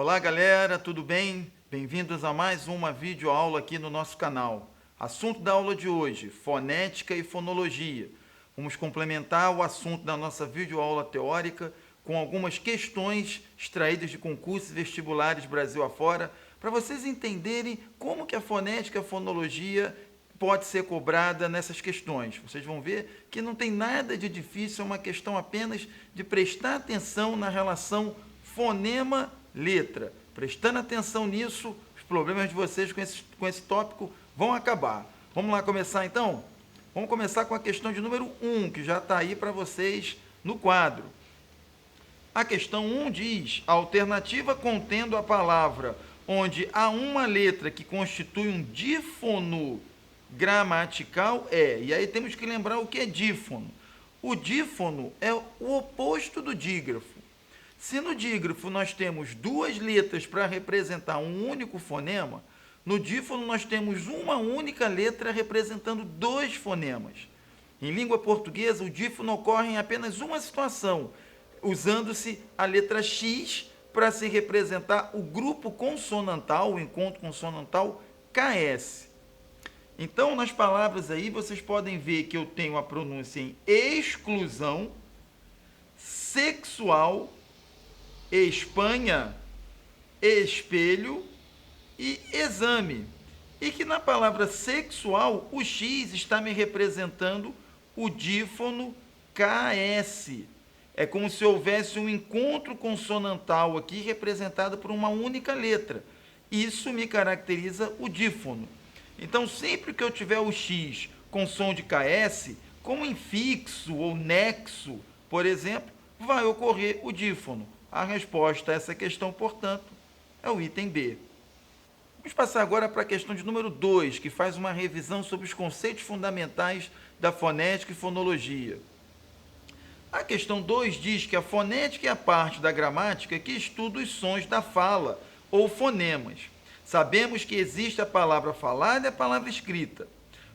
Olá galera, tudo bem? Bem-vindos a mais uma videoaula aqui no nosso canal. Assunto da aula de hoje, fonética e fonologia. Vamos complementar o assunto da nossa videoaula teórica com algumas questões extraídas de concursos vestibulares Brasil afora, para vocês entenderem como que a fonética e a fonologia pode ser cobrada nessas questões. Vocês vão ver que não tem nada de difícil, é uma questão apenas de prestar atenção na relação fonema-letra. Prestando atenção nisso, os problemas de vocês com esse tópico vão acabar. Vamos lá começar então? Vamos começar com a questão de número 1, que já está aí para vocês no quadro. A questão 1 diz, a alternativa contendo a palavra onde há uma letra que constitui um dífono gramatical é, e aí temos que lembrar o que é dífono. O dífono é o oposto do dígrafo. Se no dígrafo nós temos duas letras para representar um único fonema, no dífono nós temos uma única letra representando dois fonemas. Em língua portuguesa, o dífono ocorre em apenas uma situação, usando-se a letra X para se representar o grupo consonantal, o encontro consonantal KS. Então, nas palavras aí, vocês podem ver que eu tenho a pronúncia em exclusão, sexual, Espanha, espelho e exame. E que na palavra sexual, o X está me representando o dífono KS. É como se houvesse um encontro consonantal aqui representado por uma única letra. Isso me caracteriza o dífono. Então, sempre que eu tiver o X com som de KS, como em fixo ou nexo, por exemplo, vai ocorrer o dífono. A resposta a essa questão, portanto, é o item B. Vamos passar agora para a questão de número 2, que faz uma revisão sobre os conceitos fundamentais da fonética e fonologia. A questão 2 diz que a fonética é a parte da gramática que estuda os sons da fala, ou fonemas. Sabemos que existe a palavra falada e a palavra escrita.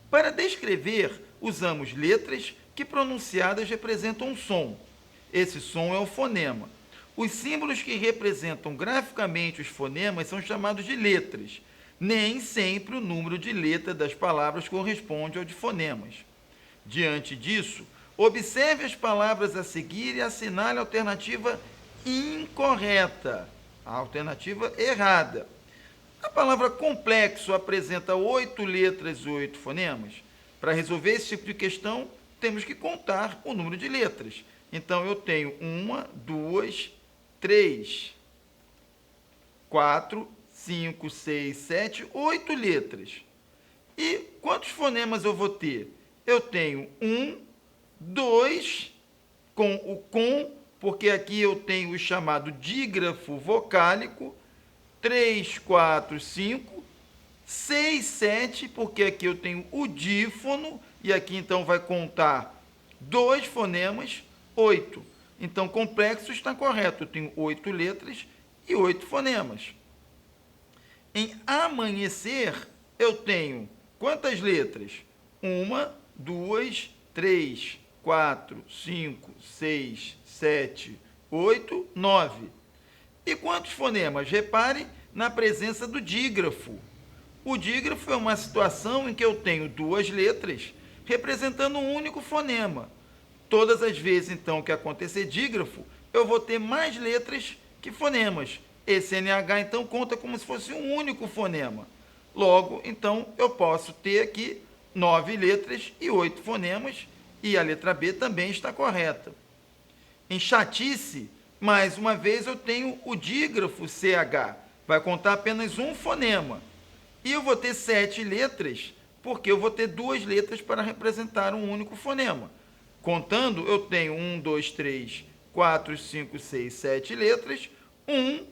Para descrever, usamos letras que pronunciadas representam um som. Esse som é o fonema. Os símbolos que representam graficamente os fonemas são chamados de letras. Nem sempre o número de letras das palavras corresponde ao de fonemas. Diante disso, observe as palavras a seguir e assinale a alternativa incorreta, a alternativa errada. A palavra complexo apresenta 8 letras e 8 fonemas. Para resolver esse tipo de questão, temos que contar o número de letras. Então, eu tenho 1, 2, 3, 4, 5, 6, 7, 8 letras. E quantos fonemas eu vou ter? Eu tenho 1, 2, com o com, porque aqui eu tenho o chamado dígrafo vocálico, 3, 4, 5, 6, 7, porque aqui eu tenho o dífono, e aqui então vai contar 2 fonemas, 8. Então, complexo está correto, eu tenho 8 letras e 8 fonemas. Em amanhecer, eu tenho quantas letras? 1, 2, 3, 4, 5, 6, 7, 8, 9. E quantos fonemas? Repare na presença do dígrafo. O dígrafo é uma situação em que eu tenho 2 letras representando um único fonema. Todas as vezes, então, que acontecer dígrafo, eu vou ter mais letras que fonemas. Esse NH, então, conta como se fosse um único fonema. Logo, então, eu posso ter aqui 9 letras e 8 fonemas, e a letra B também está correta. Em chatice, mais uma vez, eu tenho o dígrafo CH. Vai contar apenas um fonema. E eu vou ter 7 letras, porque eu vou ter 2 letras para representar um único fonema. Contando, eu tenho 1, 2, 3, 4, 5, 6, 7 letras. 1,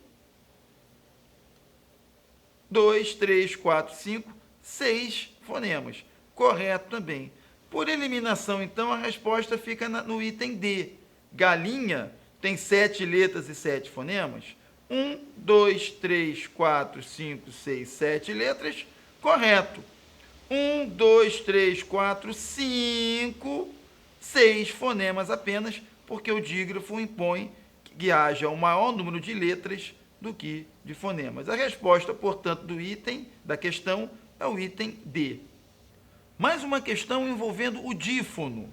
2, 3, 4, 5, 6 fonemas. Correto também. Por eliminação, então, a resposta fica no item D. Galinha tem 7 letras e 7 fonemas. 1, 2, 3, 4, 5, 6, 7 letras. Correto. 1, 2, 3, 4, 5, 6 fonemas apenas, porque o dígrafo impõe que haja um maior número de letras do que de fonemas. A resposta, portanto, da questão é o item D. Mais uma questão envolvendo o dífono.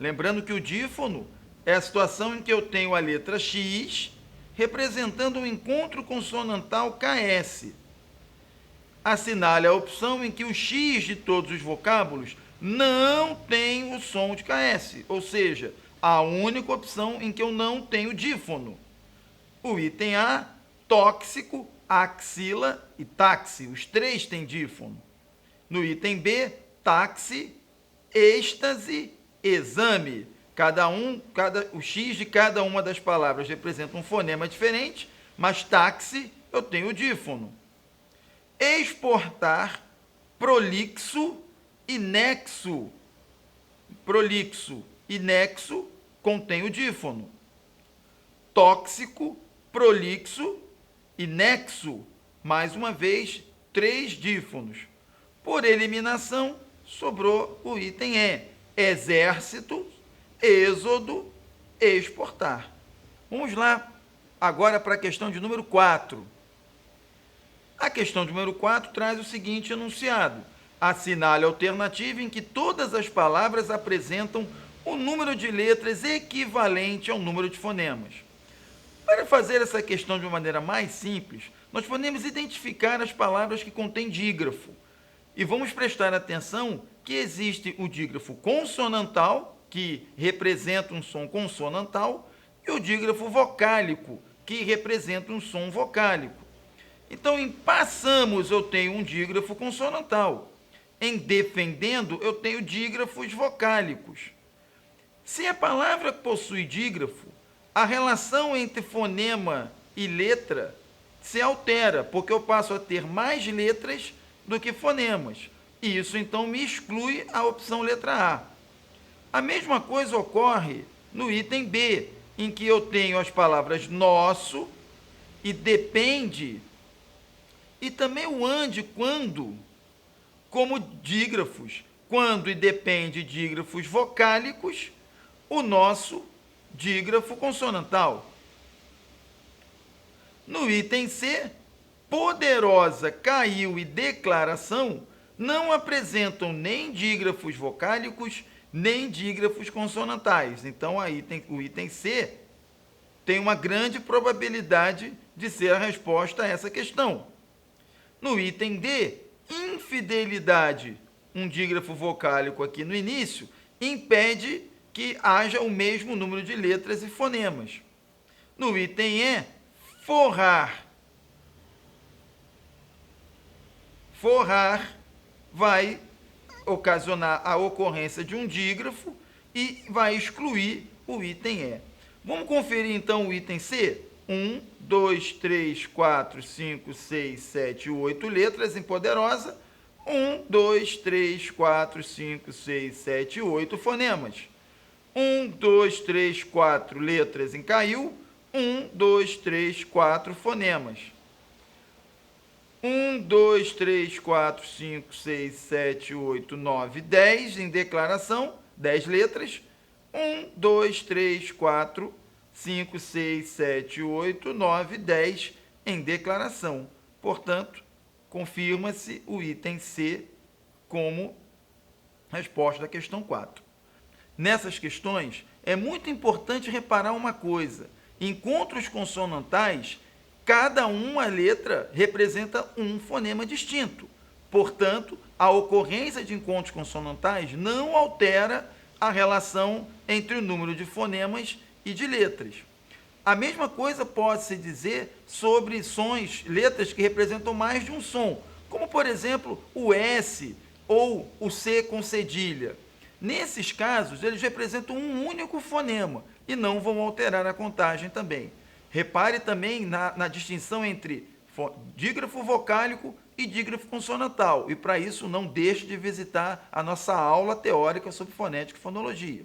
Lembrando que o dífono é a situação em que eu tenho a letra X representando um encontro consonantal KS. Assinale a opção em que o X de todos os vocábulos não tem o som de KS, ou seja, a única opção em que eu não tenho dífono. O item A, tóxico, axila e táxi, os três têm dífono. No item B, táxi, êxtase, exame. O X de cada uma das palavras representa um fonema diferente, mas táxi eu tenho dífono. Exportar, prolixo e nexo. Prolixo e nexo contém o dífono. Tóxico, prolixo e nexo, mais uma vez, 3 dífonos. Por eliminação, sobrou o item E, exército, êxodo, exportar. Vamos lá agora para a questão de número 4. A questão de número 4 traz o seguinte enunciado: assinale a alternativa em que todas as palavras apresentam o número de letras equivalente ao número de fonemas. Para fazer essa questão de uma maneira mais simples, nós podemos identificar as palavras que contêm dígrafo. E vamos prestar atenção que existe o dígrafo consonantal, que representa um som consonantal, e o dígrafo vocálico, que representa um som vocálico. Então, em passamos, eu tenho um dígrafo consonantal. Em defendendo, eu tenho dígrafos vocálicos. Se a palavra possui dígrafo, a relação entre fonema e letra se altera, porque eu passo a ter mais letras do que fonemas. E isso, então, me exclui a opção letra A. A mesma coisa ocorre no item B, em que eu tenho as palavras nosso e depende, e também o ande, quando, como dígrafos. Quando e depende, dígrafos vocálicos, o nosso dígrafo consonantal. No item C, poderosa, caiu e declaração não apresentam nem dígrafos vocálicos, nem dígrafos consonantais. Então, aí o item C tem uma grande probabilidade de ser a resposta a essa questão. No item D, infidelidade, um dígrafo vocálico aqui no início, impede que haja o mesmo número de letras e fonemas. No item E, forrar. Forrar vai ocasionar a ocorrência de um dígrafo e vai excluir o item E. Vamos conferir então o item C? 1, 2, 3, 4, 5, 6, 7, 8 letras em poderosa. 1, 2, 3, 4, 5, 6, 7, 8 fonemas. 1, 2, 3, 4 letras em caiu. 1, 2, 3, 4 fonemas. 1, 2, 3, 4, 5, 6, 7, 8, 9, 10 em declaração, 10 letras. 1, 2, 3, 4, 5, 6, 7, 8, 9, 10 em declaração. Portanto, confirma-se o item C como resposta da questão 4. Nessas questões, é muito importante reparar uma coisa. Encontros consonantais, cada uma letra representa um fonema distinto. Portanto, a ocorrência de encontros consonantais não altera a relação entre o número de fonemas e de letras. A mesma coisa pode-se dizer sobre sons, letras que representam mais de um som, como, por exemplo, o S ou o C com cedilha. Nesses casos, eles representam um único fonema e não vão alterar a contagem também. Repare também na distinção entre dígrafo vocálico e dígrafo consonantal. E, para isso, não deixe de visitar a nossa aula teórica sobre fonética e fonologia.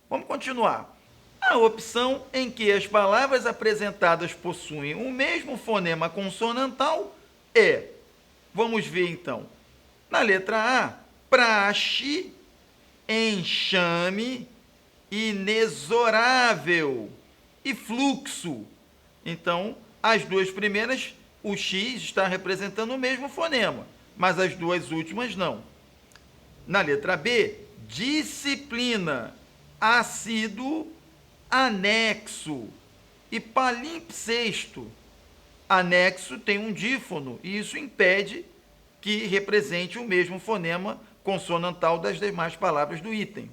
Vamos continuar. A opção em que as palavras apresentadas possuem o mesmo fonema consonantal é, vamos ver então, na letra A, praxe, enxame, inexorável e fluxo. Então, as duas primeiras o X está representando o mesmo fonema, mas as duas últimas não. Na letra B, disciplina, assíduo, anexo e palimpsesto. Anexo tem um dífono e isso impede que represente o mesmo fonema consonantal das demais palavras do item.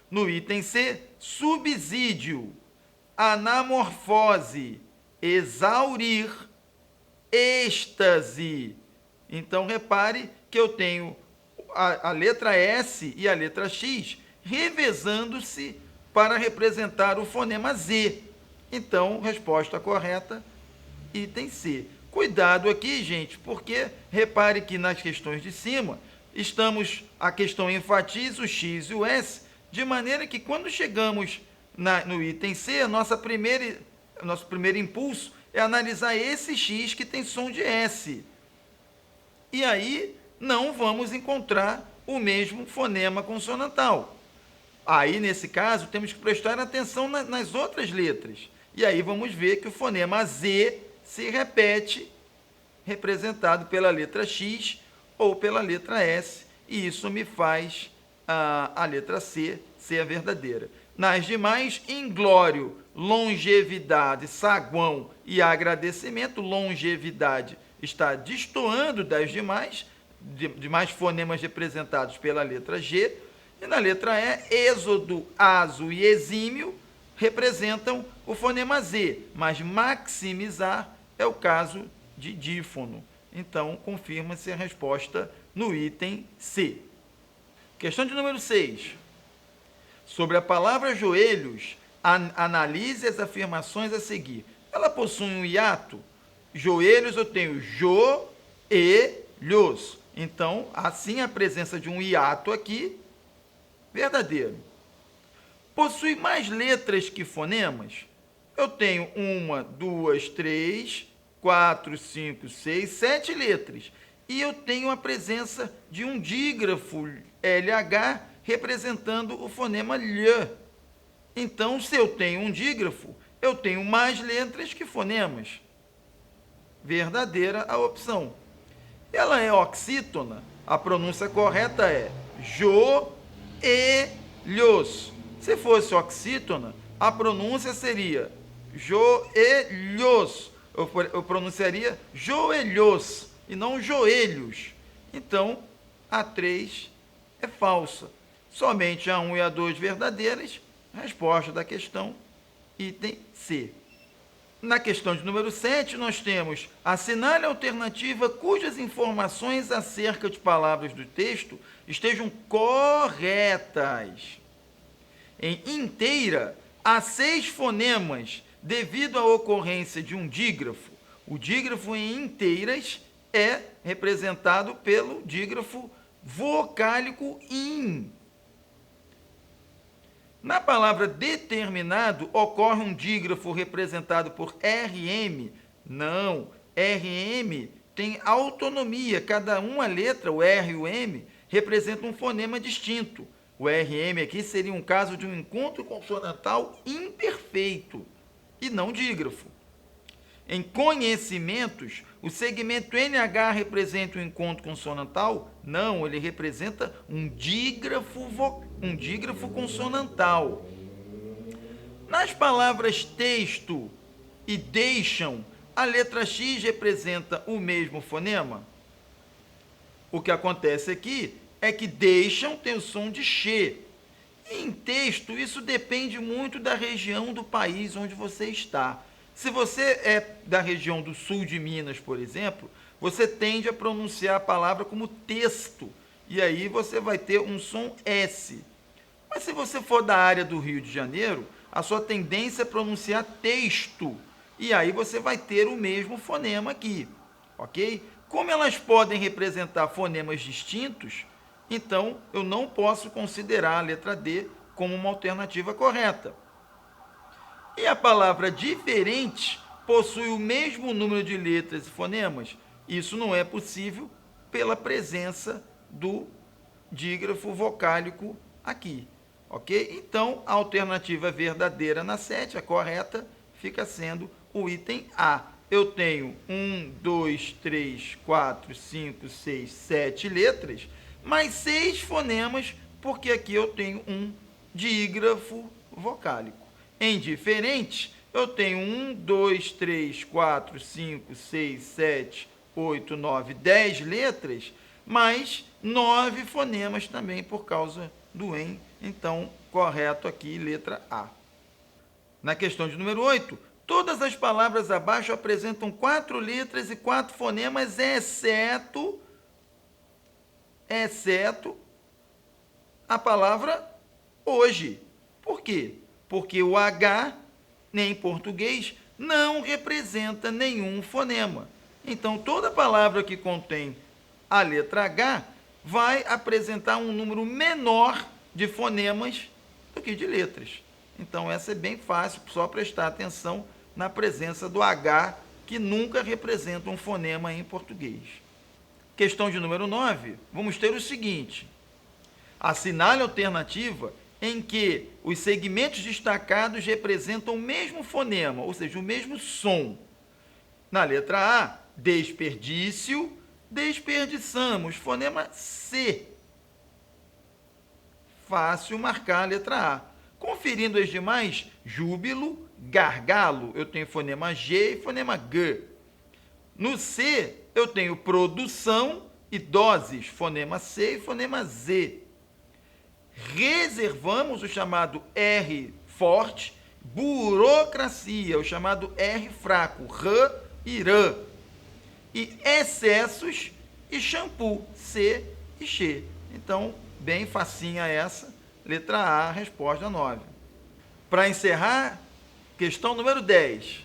No item C, subsídio, anamorfose, exaurir, êxtase. Então, repare que eu tenho a letra S e a letra X revezando-se para representar o fonema Z. Então, resposta correta, item C. Cuidado aqui, gente, porque repare que nas questões de cima, a questão enfatiza o X e o S, de maneira que quando chegamos no item C, nosso primeiro impulso é analisar esse X que tem som de S. E aí não vamos encontrar o mesmo fonema consonantal. Aí, nesse caso, temos que prestar atenção nas outras letras. E aí vamos ver que o fonema Z se repete, representado pela letra X ou pela letra S, e isso me faz a letra C ser a verdadeira. Nas demais, inglório, longevidade, saguão e agradecimento, longevidade está destoando das demais fonemas representados pela letra G, e na letra E, êxodo, aso e exímio representam o fonema Z, mas maximizar é o caso de dífono. Então, confirma-se a resposta no item C. Questão de número 6. Sobre a palavra joelhos, analise as afirmações a seguir. Ela possui um hiato? Joelhos eu tenho jo-e-lhos. Então, assim a presença de um hiato aqui, verdadeiro. Possui mais letras que fonemas? Eu tenho 1, 2, 3, 4, 5, 6, 7 letras. E eu tenho a presença de um dígrafo LH representando o fonema lh. Então, se eu tenho um dígrafo, eu tenho mais letras que fonemas. Verdadeira a opção. Ela é oxítona? A pronúncia correta é jo-e-lhos. Se fosse oxítona, a pronúncia seria joelhos. Eu pronunciaria joelhos e não joelhos. Então, a 3 é falsa. Somente a 1 e a 2 verdadeiras. Resposta da questão, item C. Na questão de número 7, nós temos: assinale a alternativa cujas informações acerca de palavras do texto estejam corretas. Em inteira, há 6 fonemas devido à ocorrência de um dígrafo. O dígrafo em inteiras é representado pelo dígrafo vocálico in. Na palavra determinado, ocorre um dígrafo representado por RM? Não, RM tem autonomia, cada uma letra, o R e o M, representa um fonema distinto. O RM aqui seria um caso de um encontro consonantal imperfeito e não dígrafo. Em conhecimentos, o segmento NH representa um encontro consonantal? Não, ele representa um dígrafo consonantal. Nas palavras texto e deixam, a letra X representa o mesmo fonema? O que acontece aqui é que deixam tem o som de X. Em texto, isso depende muito da região do país onde você está. Se você é da região do sul de Minas, por exemplo, você tende a pronunciar a palavra como texto, e aí você vai ter um som S. Mas se você for da área do Rio de Janeiro, a sua tendência é pronunciar texto, e aí você vai ter o mesmo fonema aqui, ok? Como elas podem representar fonemas distintos, então eu não posso considerar a letra D como uma alternativa correta. E a palavra diferente possui o mesmo número de letras e fonemas? Isso não é possível pela presença do dígrafo vocálico aqui, ok? Então, a alternativa verdadeira na 7, a correta, fica sendo o item A. eu tenho 1, 2, 3, 4, 5, 6, 7 letras, mais 6 fonemas, porque aqui eu tenho um dígrafo vocálico. Em diferentes, eu tenho 1, 2, 3, 4, 5, 6, 7, 8, 9, 10 letras, mais 9 fonemas também por causa do em. Então, correto aqui, letra A. Na questão de número 8, todas as palavras abaixo apresentam 4 letras e 4 fonemas, exceto a palavra hoje. Por quê? Porque o H, em português, não representa nenhum fonema. Então, toda palavra que contém a letra H vai apresentar um número menor de fonemas do que de letras. Então, essa é bem fácil, só prestar atenção na presença do H, que nunca representa um fonema em português. Questão de número 9, vamos ter o seguinte: assinale a alternativa em que os segmentos destacados representam o mesmo fonema, ou seja, o mesmo som. Na letra A, desperdício, desperdiçamos, fonema C. Fácil marcar a letra A. Conferindo as demais, júbilo, gargalo, eu tenho fonema G e fonema G. No C, eu tenho produção e doses, fonema C e fonema Z. Reservamos o chamado R forte, burocracia, o chamado R fraco, R e R. E excessos e shampoo, C e X. Então, bem facinha essa, letra A, resposta 9. Para encerrar, questão número 10.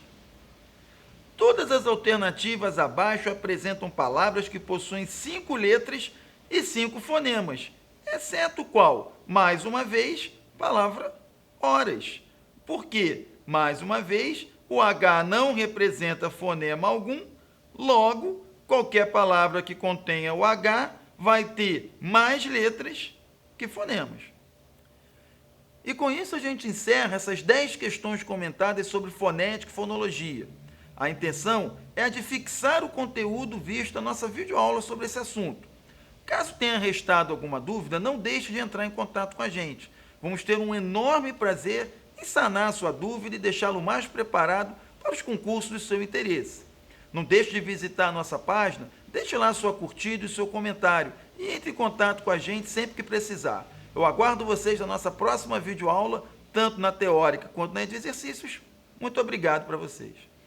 Todas as alternativas abaixo apresentam palavras que possuem 5 letras e 5 fonemas, exceto qual? Mais uma vez, palavra horas. Por quê? Mais uma vez, o H não representa fonema algum, logo, qualquer palavra que contenha o H vai ter mais letras que fonemas. E com isso a gente encerra essas 10 questões comentadas sobre fonética e fonologia. A intenção é a de fixar o conteúdo visto na nossa videoaula sobre esse assunto. Caso tenha restado alguma dúvida, não deixe de entrar em contato com a gente. Vamos ter um enorme prazer em sanar a sua dúvida e deixá-lo mais preparado para os concursos do seu interesse. Não deixe de visitar a nossa página, deixe lá sua curtida e seu comentário e entre em contato com a gente sempre que precisar. Eu aguardo vocês na nossa próxima videoaula, tanto na teórica quanto na de exercícios. Muito obrigado para vocês.